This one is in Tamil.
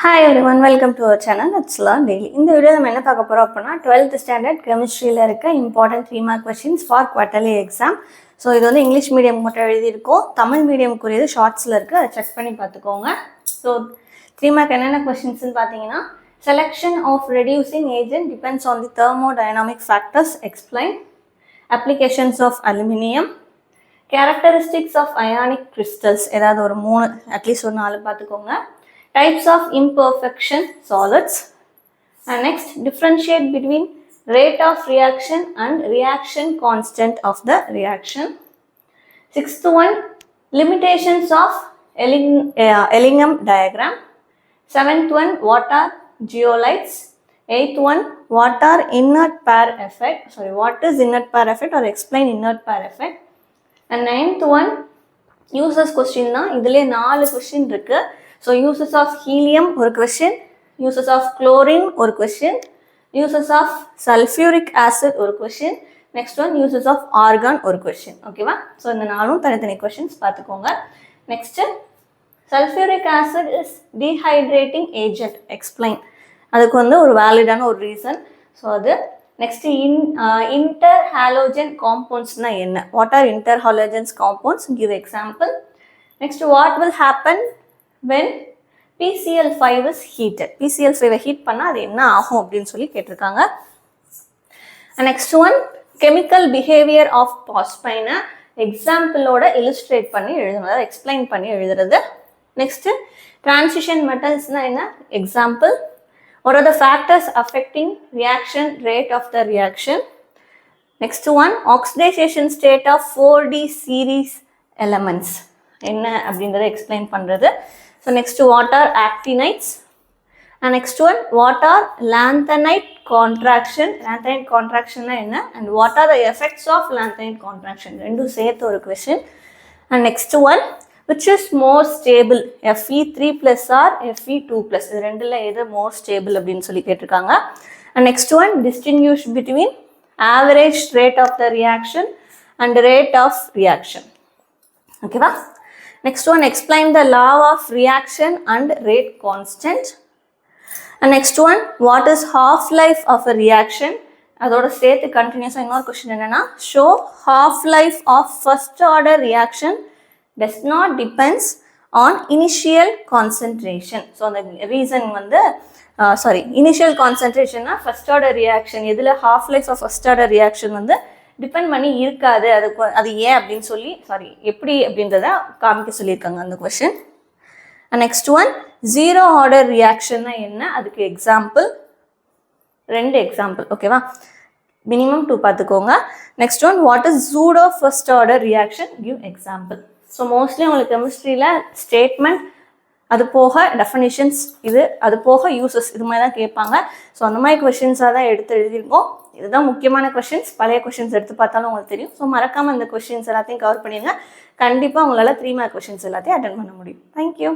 Hi everyone, welcome to our channel. Let's learn daily. இந்த வீடியோ நம்ம என்ன பார்க்க போறோம் அப்படின்னா 12th ஸ்டாண்டர்ட் கெமிஸ்ட்ரியில் இருக்க important 3 mark questions for quarterly exam. So இது வந்து இங்கிலீஷ் மீடியம் மட்டும் எழுதியிருக்கோம், தமிழ் மீடியமுக்குரியது ஷார்ட்ஸில் இருக்குது, அதை செக் பண்ணி பார்த்துக்கோங்க. ஸோ 3 மார்க் என்னென்ன கொஸ்டின்ஸ்னு பார்த்தீங்கன்னா, selection of reducing agent depends on the thermodynamic factors, explain. Applications of aluminium, characteristics of ionic crystals, ஏதாவது ஒரு 3 அட்லீஸ்ட் ஒரு 4 பார்த்துக்கோங்க. Types of imperfection solids, and next differentiate between rate of reaction and reaction constant of the reaction. Sixth one, limitations of Ellingham diagram. Seventh one, what are zeolites? Eighth one, what are inert pair effect? What is inert pair effect or explain inert pair effect? And ninth one, uses question தான். இதிலே 4 question இருக்கு. So uses of helium ஒரு question, uses of chlorine ஒரு question, uses of sulfuric acid ஒரு question, next one uses of argon ஒரு question. ஓகேவா? ஸோ இந்த 4 தனித்தனி கொஷின்ஸ் பார்த்துக்கோங்க. Next sulfuric acid is dehydrating agent, explain. அதுக்கு வந்து ஒரு வேலிடான ஒரு ரீசன். ஸோ அது நெக்ஸ்ட்டு interhalogen compoundsனா என்ன? What are interhalogen compounds? Give example. Next, what will happen when PCl5 is heated? PCl5 heat பண்ணால் அது என்ன ஆகும் அப்படின்னு சொல்லி கேட்டிருக்காங்க. Next one, chemical behaviour of பாஸ்பைனை எக்ஸாம்பிளோட இலுஸ்ட்ரேட் பண்ணி எழுதணும், அதாவது எக்ஸ்பிளைன் பண்ணி எழுதுறது. நெக்ஸ்ட்டு டிரான்சிஷன் மெட்டல்ஸ்னால் என்ன? Example. what are the factors affecting reaction rate of the reaction? Next one, oxidation state of 4D series elements என்ன அப்படின்றத எக்ஸ்பிளைன் பண்ணுறது. So next, what are actinides? and next one, what are lanthanide contraction? lanthanide contractionனா என்ன, and what are the effects of lanthanide contraction? ரெண்டும் சேர்த்து ஒரு question. and next one, which is more stable, Fe3+ or Fe2+? இது ரெண்டில் எது more stable அப்படின்னு சொல்லி கேட்டிருக்காங்க. and next one, distinguish between average rate of the reaction and rate of reaction. ஓகேவா? Next one, explain the law of reaction and rate constant. And next one, what is half-life of a reaction? அதோட சேர்த்து கண்டினியூஸாக இன்னொரு கொஸ்டின் என்னன்னா, show half-life of first order reaction does not depends on initial concentration. So அந்த ரீசன் வந்து இனிஷியல் கான்சன்ட்ரேஷன்னா ஃபர்ஸ்ட் ஆர்டர் ரியாக்ஷன் எதில் half-life of first order reaction வந்து டிபெண்ட் பண்ணி இருக்காது, அது ஏன் அப்படின்னு சொல்லி எப்படி அப்படின்றத காமிக்க சொல்லியிருக்காங்க அந்த question. Next one, zero order ரியாக்ஷன்னா என்ன, அதுக்கு எக்ஸாம்பிள் 2 எக்ஸாம்பிள். ஓகேவா? மினிமம் 2 பார்த்துக்கோங்க. Next one, what is pseudo first order reaction? Give example. So mostly உங்களுக்கு கெமிஸ்ட்ரியில் ஸ்டேட்மெண்ட், அது போக டெஃபினிஷன்ஸ், அது போக யூசஸ், இது மாதிரி தான் கேட்பாங்க. ஸோ அந்த மாதிரி கொஷின்ஸாக தான் எடுத்து எழுதியிருக்கோம். இதுதான் முக்கியமான கொஷின்ஸ். பழைய கொஷின்ஸ் எடுத்து பார்த்தாலும் உங்களுக்கு தெரியும். ஸோ மறக்காமல் இந்த கொஷின்ஸ் எல்லாத்தையும் கவர் பண்ணிடுங்க. கண்டிப்பாக உங்களால் 3 மார்க் கொஷின்ஸ் எல்லாத்தையும் அட்டென்ட் பண்ண முடியும். தேங்க்யூ.